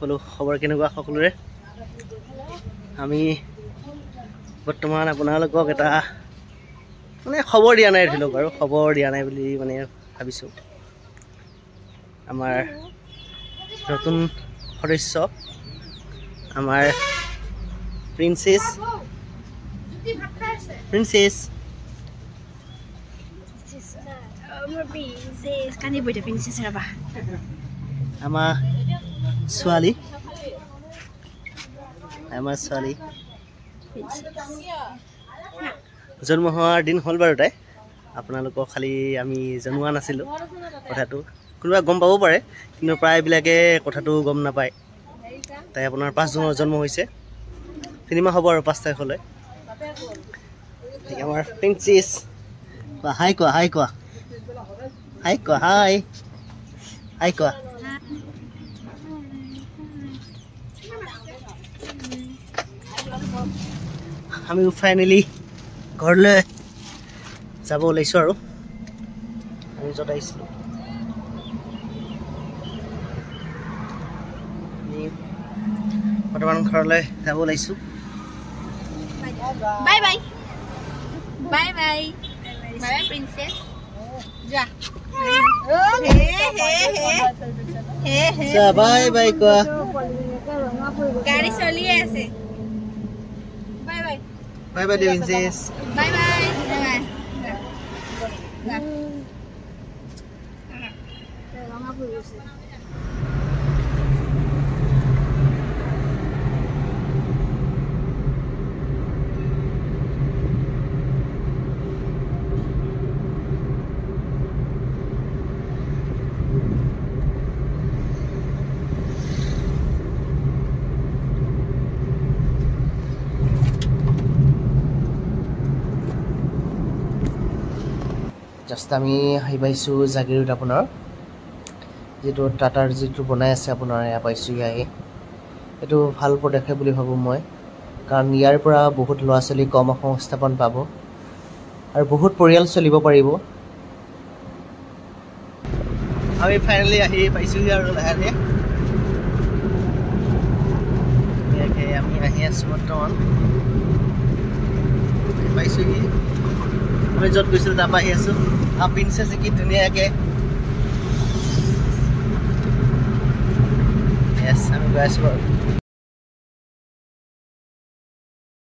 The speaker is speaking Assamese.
বোলো খবৰ কেনেকুৱা সকলোৰে আমি বৰ্তমান আপোনালোকক এটা মানে খবৰ দিয়া নাই ধৰি লওক আৰু খবৰ দিয়া নাই বুলি মানে ভাবিছোঁ আমাৰ নতুন সদস্য আমাৰ প্ৰিন্সেছ আমাৰ ছোৱালী জন্ম হোৱাৰ দিন হ'ল বাৰু তাই আপোনালোকক খালি আমি জনোৱা নাছিলোঁ কথাটো কোনোবা গম পাব পাৰে কিন্তু প্ৰায়বিলাকে কথাটো গম নাপায় তাই আপোনাৰ 5 জুনত জন্ম হৈছে 3 মাহ হ'ব আৰু 5 তাৰিখলৈ আমাৰ প্ৰিন্সেছ হাই কোৱা আমি ফাইনেলি ঘৰলৈ যাব ওলাইছোঁ আৰু আমি য'ত আহিছিলোঁ আমি বৰ্তমান ঘৰলৈ যাব ওলাইছোঁ বাই প্ৰিন্সেছ যা বাই কোৱা গাড়ী চলি আছে বাই প্ৰিন্সেছ বাই জাষ্ট আমি আহি পাইছোঁ জাগিৰোড আপোনাৰ যিটো টাটাৰ যিটো বনাই আছে আপোনাৰ এয়া পাইছোঁ আহি এইটো ভাল পদক্ষেপ বুলি ভাবোঁ মই কাৰণ ইয়াৰ পৰা বহুত ল'ৰা ছোৱালী কৰ্ম সংস্থাপন পাব আৰু বহুত পৰিয়াল চলিব পাৰিব আমি ফাইনেলি আহি পাইছোঁহি আৰু লাহে আমি আহি আছোঁ বৰ্তমান পাইছোঁহি আমি য'ত গৈছিলোঁ তাৰপৰা আহি আছোঁ প্ৰিন্সেছ কি ধুনীয়াকৈ আমি গৈ আছোঁ বাৰু